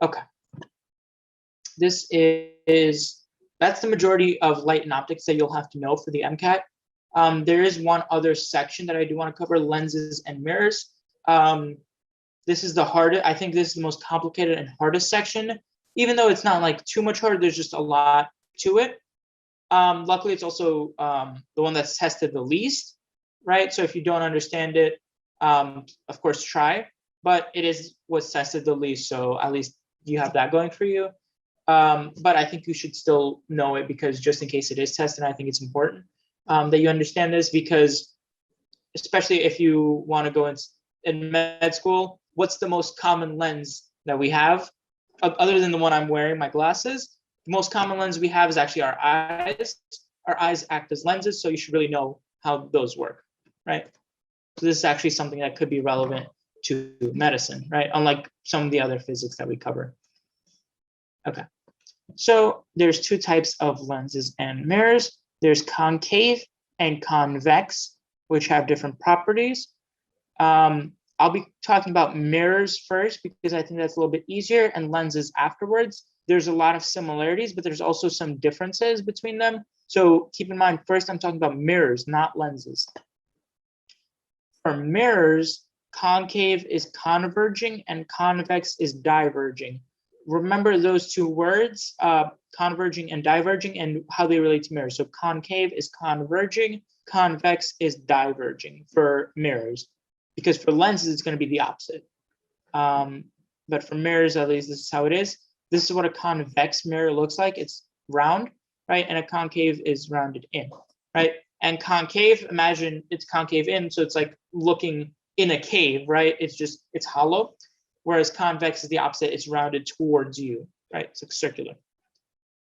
Okay. That's the majority of light and optics that you'll have to know for the MCAT. There is one other section that I do want to cover, lenses and mirrors. This is the hardest, I think this is the most complicated and hardest section, even though it's not like too much hard, there's just a lot to it. Luckily, it's also the one that's tested the least, right? So if you don't understand it, of course, try, but it is what's tested the least. So at least you have that going for you. But I think you should still know it, because just in case it is tested, I think it's important that you understand this, because especially if you want to go in med school, what's the most common lens that we have? Other than the one I'm wearing, my glasses, the most common lens we have is actually our eyes. Our eyes act as lenses, so you should really know how those work, right? So this is actually something that could be relevant to medicine, right? Unlike some of the other physics that we cover. Okay, so there's two types of lenses and mirrors. There's concave and convex, which have different properties. I'll be talking about mirrors first, because I think that's a little bit easier, and lenses afterwards. There's a lot of similarities, but there's also some differences between them. So keep in mind, first I'm talking about mirrors, not lenses. For mirrors, concave is converging and convex is diverging. Remember those two words, converging and diverging, and how they relate to mirrors. So concave is converging, convex is diverging for mirrors, because for lenses, it's going to be the opposite. But for mirrors, at least, this is how it is. This is what a convex mirror looks like. It's round, right? And a concave is rounded in, right? And concave, imagine it's concave in, so it's like looking in a cave, right? It's hollow. Whereas convex is the opposite, it's rounded towards you, right? It's like circular.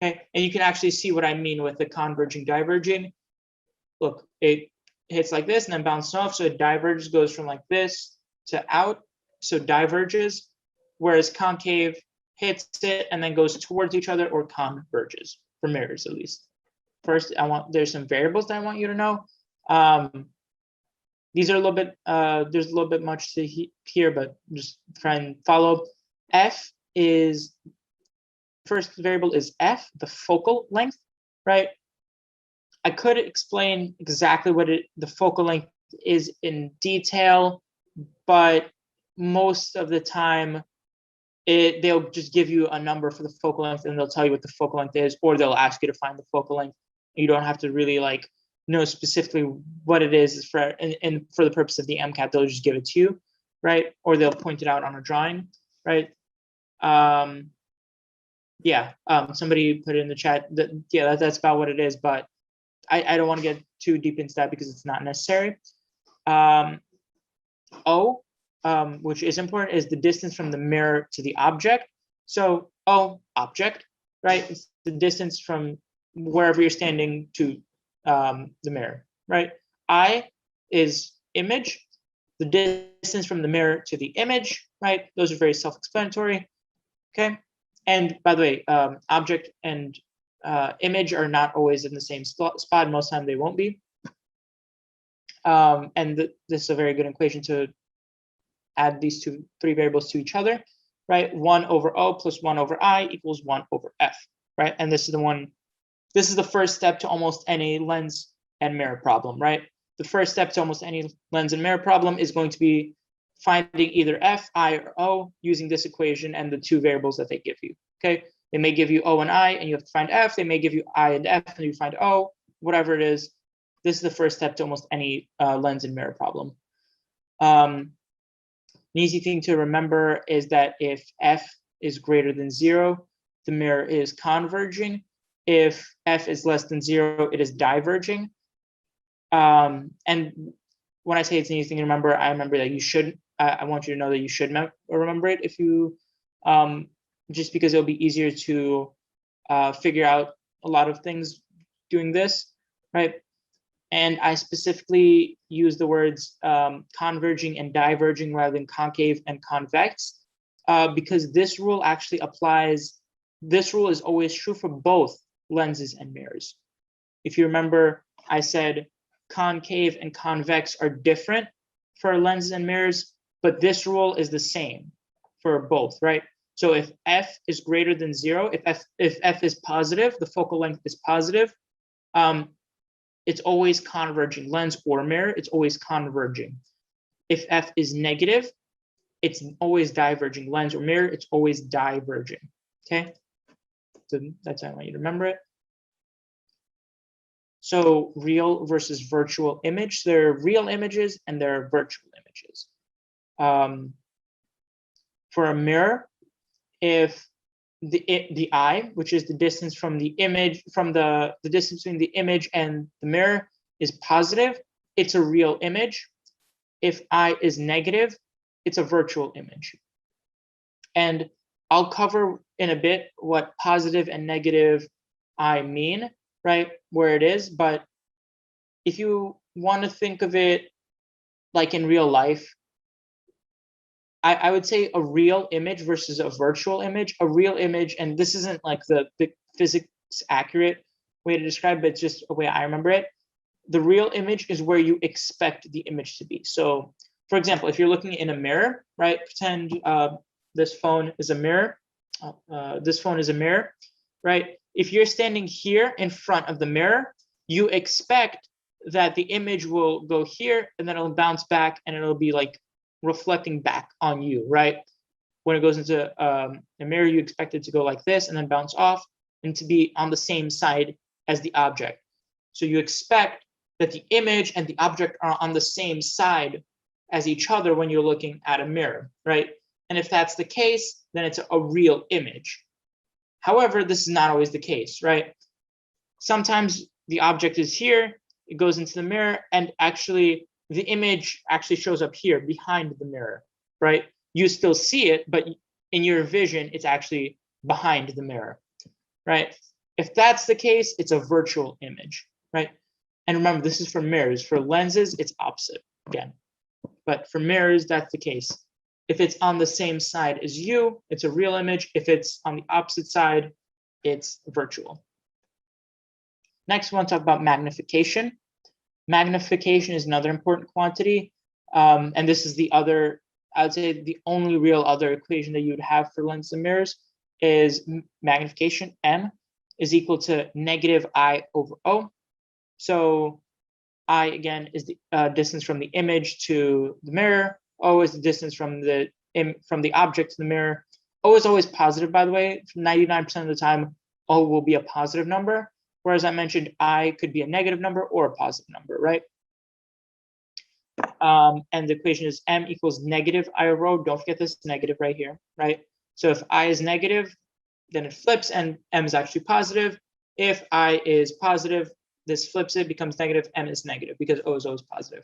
Okay, and you can actually see what I mean with the converging, diverging. Look, it hits like this and then bounces off, so it diverges, goes from like this to out, so diverges, whereas concave hits it and then goes towards each other, or converges, for mirrors at least. First, there's some variables that I want you to know. These are a little bit, there's a little bit much to here, but just try and follow. First variable is F, the focal length, right? I could explain exactly what the focal length is in detail, but most of the time, they'll just give you a number for the focal length, and they'll tell you what the focal length is, or they'll ask you to find the focal length. You don't have to really like know specifically what it is for, and for the purpose of the MCAT, they'll just give it to you, right? Or they'll point it out on a drawing, right? Somebody put it in the chat that, yeah, that's about what it is, but I don't want to get too deep into that because it's not necessary. O, which is important, is the distance from the mirror to the object. So O, object, right? It's the distance from wherever you're standing to the mirror, right? I is image, the distance from the mirror to the image, right? Those are very self-explanatory, okay? And by the way, object and image are not always in the same spot. Most of the time they won't be. And this is a very good equation to add these three variables to each other, right? 1 over O plus 1 over I equals 1 over F, right? And this is the first step to almost any lens and mirror problem, right? The first step to almost any lens and mirror problem is going to be finding either F, I, or O using this equation and the two variables that they give you, okay? They may give you O and I, and you have to find F. They may give you I and F, and you find O, whatever it is. This is the first step to almost any lens and mirror problem. An easy thing to remember is that if F is greater than 0, the mirror is converging. If F is less than 0, it is diverging. And when I say it's an easy thing to remember, I remember that you should. I want you to know that you should remember it if you, just because it'll be easier to figure out a lot of things doing this, right? And I specifically use the words converging and diverging rather than concave and convex, because this rule actually applies. This rule is always true for both lenses and mirrors. If you remember, I said concave and convex are different for lenses and mirrors, but this rule is the same for both, right? So if f is greater than 0, if f is positive, the focal length is positive, it's always converging. Lens or mirror, it's always converging. If f is negative, it's always diverging. Lens or mirror, it's always diverging. Okay, so that's how I want you to remember it. So real versus virtual image. There are real images and there are virtual images. For a mirror, if the eye, which is the distance from the image, from the distance between the image and the mirror, is positive, it's a real image. If I is negative, it's a virtual image. And I'll cover in a bit what positive and negative I mean, right, where it is. But if you want to think of it like in real life, I would say a real image versus a virtual image. A real image, and this isn't like the physics accurate way to describe it, it's just a way I remember it. The real image is where you expect the image to be. So, for example, if you're looking in a mirror, right? Pretend this phone is a mirror. This phone is a mirror, right? If you're standing here in front of the mirror, you expect that the image will go here and then it'll bounce back and it'll be like reflecting back on you, right? When it goes into a mirror, you expect it to go like this and then bounce off and to be on the same side as the object. So you expect that the image and the object are on the same side as each other when you're looking at a mirror, right? And if that's the case, then it's a real image. However, this is not always the case, right? Sometimes the object is here, it goes into the mirror, and actually the image actually shows up here behind the mirror, right? You still see it, but in your vision, it's actually behind the mirror, right? If that's the case, it's a virtual image, right? And remember, this is for mirrors. For lenses, it's opposite again. But for mirrors, that's the case. If it's on the same side as you, it's a real image. If it's on the opposite side, it's virtual. Next, we want to talk about magnification. Magnification is another important quantity. And this is the other, I would say the only real other equation that you would have for lenses and mirrors is magnification. M is equal to negative I over O. So I, again, is the distance from the image to the mirror. O is the distance from the object to the mirror. O is always positive, by the way. 99% of the time, O will be a positive number. Whereas I mentioned I could be a negative number or a positive number, right? And the equation is M equals negative I over O. Don't forget this negative right here, right? So if I is negative, then it flips and M is actually positive. If I is positive, this flips it, becomes negative, M is negative because O is always positive.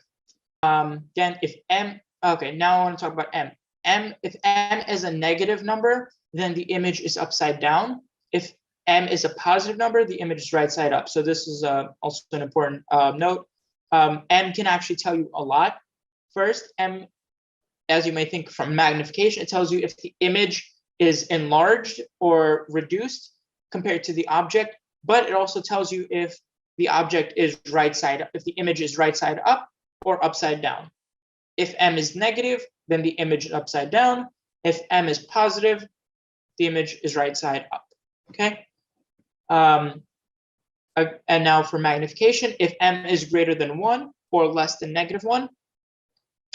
Again, if M, okay, now I want to talk about M. If M is a negative number, then the image is upside down. If M is a positive number, the image is right side up. So this is also an important note. M can actually tell you a lot. First, M, as you may think from magnification, it tells you if the image is enlarged or reduced compared to the object, but it also tells you if the object is right side up, if the image is right side up or upside down. If M is negative, then the image is upside down. If M is positive, the image is right side up, okay? And now for magnification, if M is greater than 1 or less than negative 1,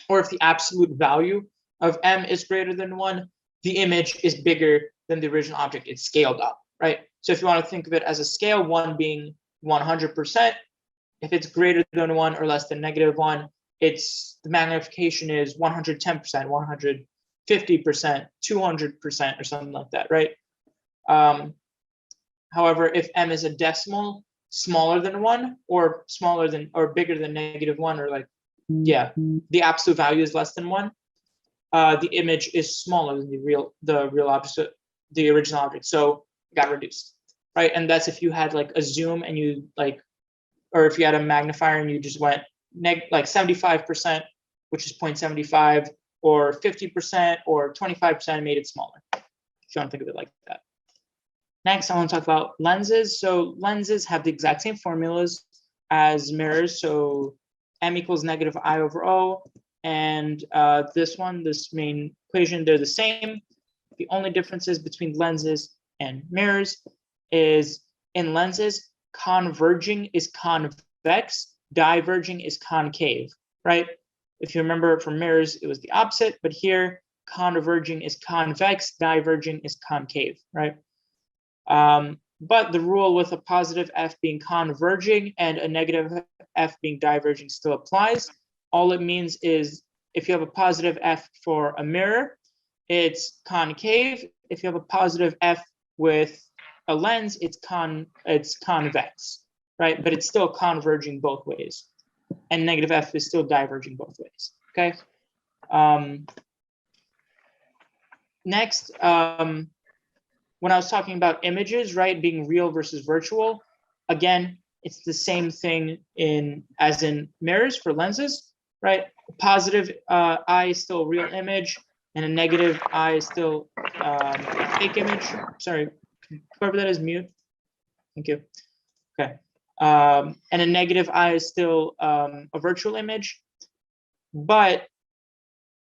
or if the absolute value of M is greater than 1, the image is bigger than the original object. It's scaled up, right? So if you want to think of it as a scale, 1 being 100%, if it's greater than 1 or less than negative 1, it's the magnification is 110%, 150%, 200%, or something like that, right? However, if M is a decimal smaller than 1 or smaller than or bigger than negative 1, or like, yeah, the absolute value is less than 1, the image is smaller than the real object, the original object. So it got reduced, right? And that's if you had like a zoom and you like, or if you had a magnifier and you just went like 75%, which is 0.75, or 50%, or 25%, and made it smaller. If you want to think of it like that. Next, I want to talk about lenses. So lenses have the exact same formulas as mirrors. So M equals negative I over O. And this main equation, they're the same. The only differences between lenses and mirrors is in lenses, converging is convex, diverging is concave, right? If you remember from mirrors, it was the opposite, but here converging is convex, diverging is concave, right? But the rule with a positive F being converging and a negative F being diverging still applies. All it means is if you have a positive F for a mirror, it's concave. If you have a positive F with a lens, it's convex, right? But it's still converging both ways. And negative F is still diverging both ways, okay? Next, when I was talking about images, right, being real versus virtual, again, it's the same thing as in mirrors for lenses, right? A positive eye is still a real image, and a negative eye is still a fake image. Sorry, whoever that is, mute. Thank you. Okay. And a negative eye is still a virtual image. But,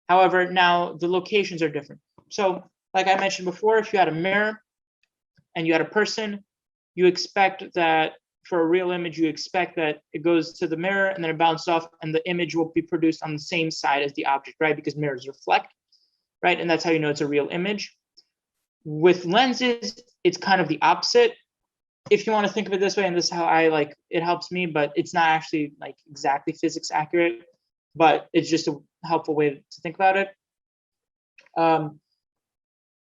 however, now the locations are different. So, like I mentioned before, if you had a mirror and you had a person, you expect that for a real image, you expect that it goes to the mirror and then it bounces off and the image will be produced on the same side as the object, right? Because mirrors reflect, right? And that's how you know it's a real image. With lenses, it's kind of the opposite. If you want to think of it this way, and this is how it helps me, but it's not actually like exactly physics accurate, but it's just a helpful way to think about it.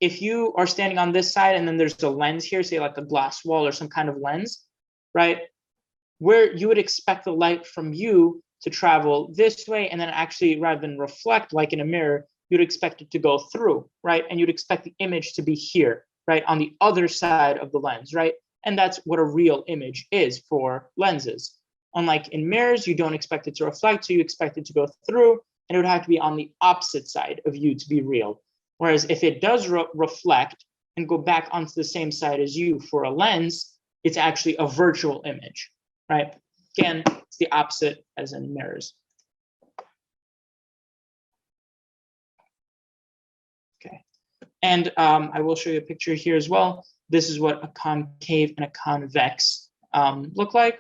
If you are standing on this side and then there's a lens here, say like a glass wall or some kind of lens, right? Where you would expect the light from you to travel this way, and then actually rather than reflect like in a mirror, you'd expect it to go through, right? And you'd expect the image to be here, right? On the other side of the lens, right? And that's what a real image is for lenses. Unlike in mirrors, you don't expect it to reflect, so you expect it to go through, and it would have to be on the opposite side of you to be real. Whereas if it does reflect and go back onto the same side as you for a lens, it's actually a virtual image, right? Again, it's the opposite as in mirrors. Okay, and I will show you a picture here as well. This is what a concave and a convex look like,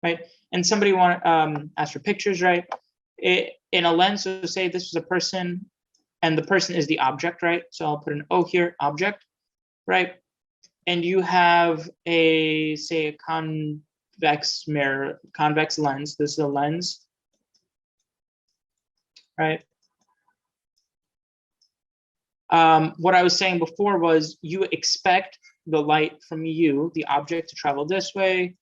right? And somebody want to ask for pictures, right? In a lens, so say this was a person, and the person is the object, right? So I'll put an O here, object, right? And you have say a convex mirror, convex lens. This is a lens, right? What I was saying before was you expect the light from you, the object, to travel this way,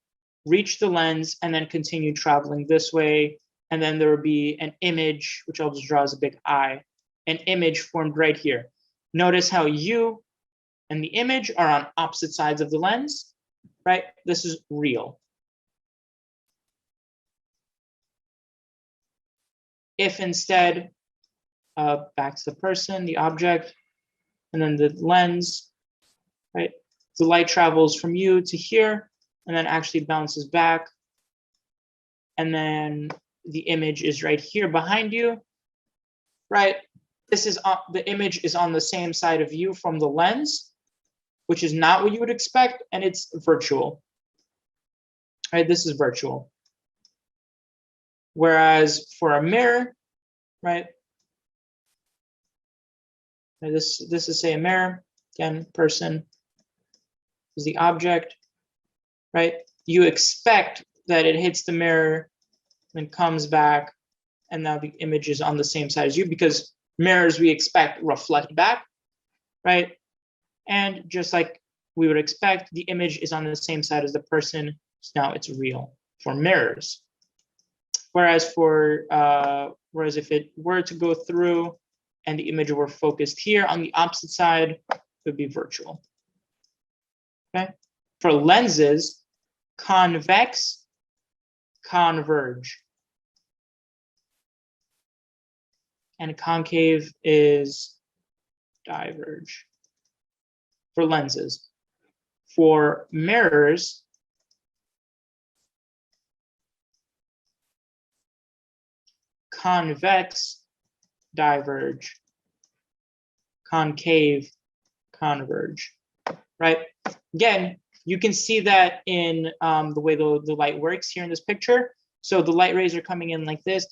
reach the lens, and then continue traveling this way. And then there will be an image, which I'll just draw as a big eye, an image formed right here. Notice how you and the image are on opposite sides of the lens, right? This is real. If instead, back to the person, the object, and then the lens, right? The light travels from you to here, and then actually bounces back. And then the image is right here behind you, right? This is the image is on the same side of you from the lens, which is not what you would expect, and it's virtual. Right? This is virtual. Whereas for a mirror, right? This is say a mirror, again, person is the object, right? You expect that it hits the mirror and comes back, and now the image is on the same side as you, because mirrors we expect reflect back, right? And just like we would expect, the image is on the same side as the person, so now it's real for mirrors. Whereas if it were to go through and the image were focused here on the opposite side, it would be virtual. Okay. For lenses, convex, converge. And concave is diverge for lenses. For mirrors, convex, diverge, concave, converge, right? Again, you can see that in the way the light works here in this picture. So the light rays are coming in like this,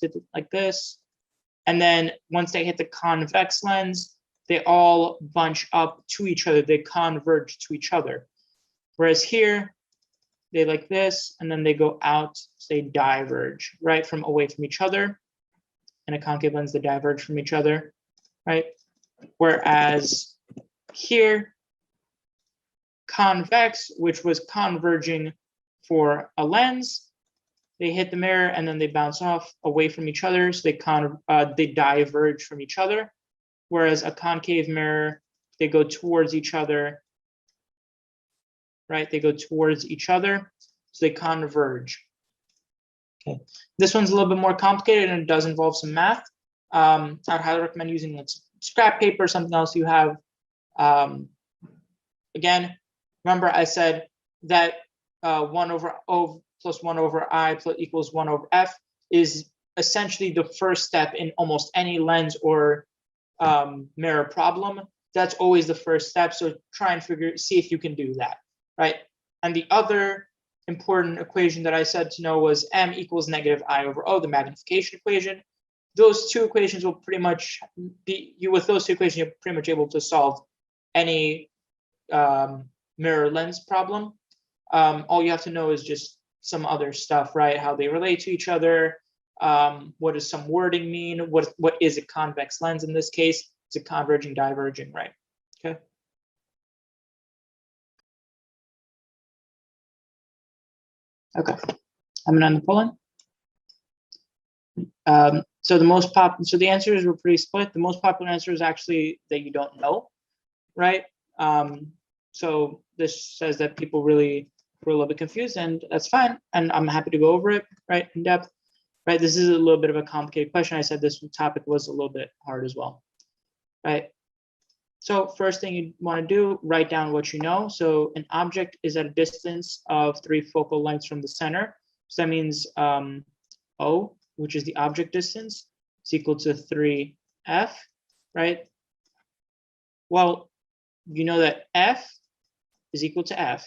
and then once they hit the convex lens, they all bunch up to each other. They converge to each other. Whereas here, they like this, and then they go out, so they diverge, right, from away from each other. In a concave lens, they diverge from each other, right? Whereas here, convex, which was converging for a lens, they hit the mirror and then they bounce off away from each other, so they diverge from each other. Whereas a concave mirror, they go towards each other, right? They go towards each other, so they converge. Okay, this one's a little bit more complicated and it does involve some math. I'd highly recommend using like scrap paper, something else you have. Again, remember I said that 1 over O plus 1 over I equals 1 over F is essentially the first step in almost any lens or mirror problem. That's always the first step. So try and see if you can do that, right? And the other important equation that I said to know was M equals negative I over O, the magnification equation. Those two equations will pretty much be, with those two equations, you're pretty much able to solve any mirror lens problem. All you have to know is just some other stuff, right? How they relate to each other. What does some wording mean? What is a convex lens in this case? It's a converging, diverging, right? Okay. Okay, I'm gonna end the polling. So the answers were pretty split. The most popular answer is actually that you don't know, right? So this says that people really were a little bit confused, and that's fine. And I'm happy to go over it, right, in depth, right? This is a little bit of a complicated question. I said this topic was a little bit hard as well, right? So first thing you want to do, write down what you know. So an object is at a distance of 3 focal lengths from the center. So that means O, which is the object distance, is equal to 3F, right? Well, you know that F is equal to F,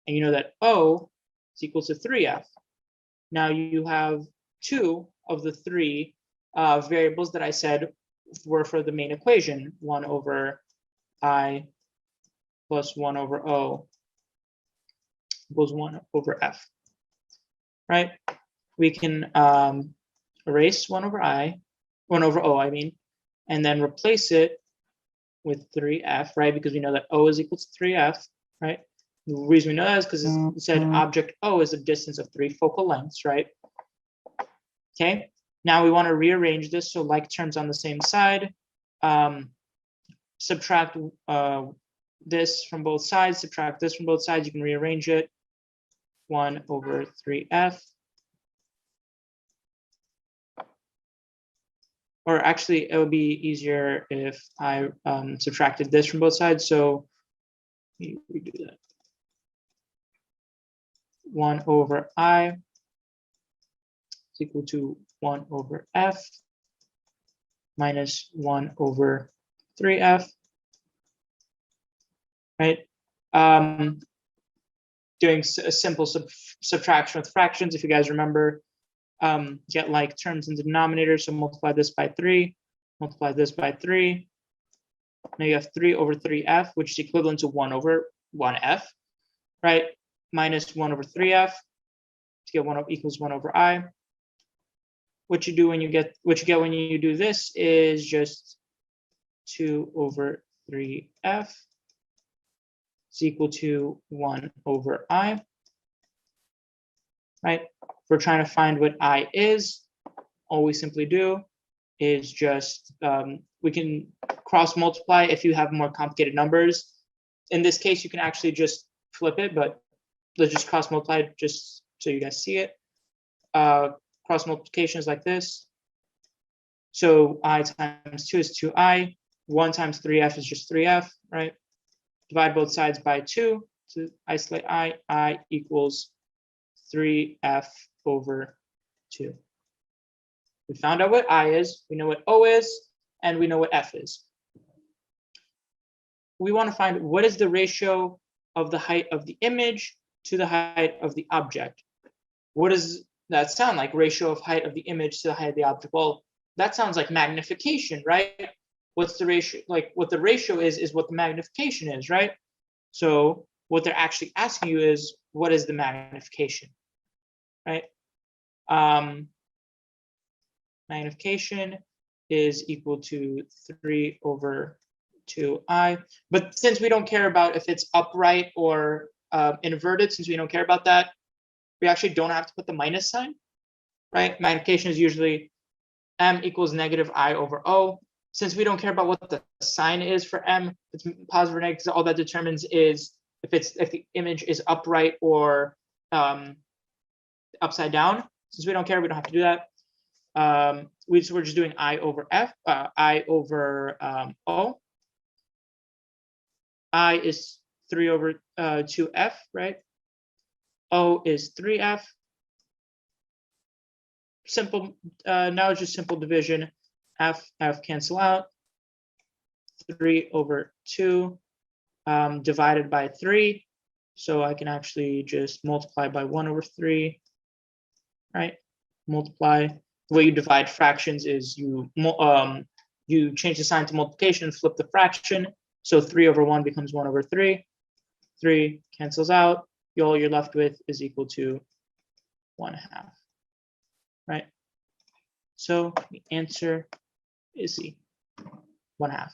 and you know that O is equal to 3F. Now you have 2 of the 3 variables that I said were for the main equation, 1 over I plus 1 over O equals 1 over F, right? We can erase 1 over O, I mean, and then replace it with 3F, right? Because we know that O is equal to 3F, right? The reason we know that is because it said object O is a distance of 3 focal lengths, right? Okay, now we want to rearrange this, so like terms on the same side. Subtract this from both sides, subtract this from both sides, you can rearrange it. 1 over 3F. Or actually, it would be easier if I subtracted this from both sides. So we do that. 1 over I is equal to 1 over F minus 1 over 3F, right? Doing a simple subtraction with fractions, if you guys remember, get like terms in the denominator, so multiply this by 3, multiply this by 3. Now you have 3 over 3F, which is equivalent to 1 over 1F, right? Minus 1 over 3F to get 1 equals 1 over I. What you get when you do this is just 2 over 3F is equal to 1 over I, right? If we're trying to find what I is, all we simply do is just, we can cross multiply if you have more complicated numbers. In this case, you can actually just flip it, but let's just cross multiply just so you guys see it. Cross multiplication is like this. So I times 2 is 2I. 1 times 3F is just 3F, right? Divide both sides by 2 to isolate I equals 3F over 2. We found out what I is, we know what O is, and we know what F is. we want to find what is the ratio of the height of the image to the height of the object. What does that sound like? Ratio of height of the image to the height of the object. Well, that sounds like magnification, right? What's the ratio? Like what the ratio is what the magnification is, right? So what they're actually asking you is, what is the magnification, right? Magnification is equal to 3/2i. But since we don't care about if it's upright or inverted, since we don't care about that, we actually don't have to put the minus sign, right? Magnification is usually m equals -I/O. Since we don't care about what the sign is for m, it's positive or negative, all that determines is if the image is upright or upside down. Since we don't care, we don't have to do that. We're just doing I/O. I is 3/2f, right? O is 3f. Simple. Now it's just simple division. F cancel out. 3/2 divided by 3. So I can actually just multiply by 1/3, right? Multiply. The way you divide fractions is you change the sign to multiplication and flip the fraction. So 3/1 becomes 1/3. 3 cancels out. All you're left with is equal to 1/2, right? So the answer is C, 1/2.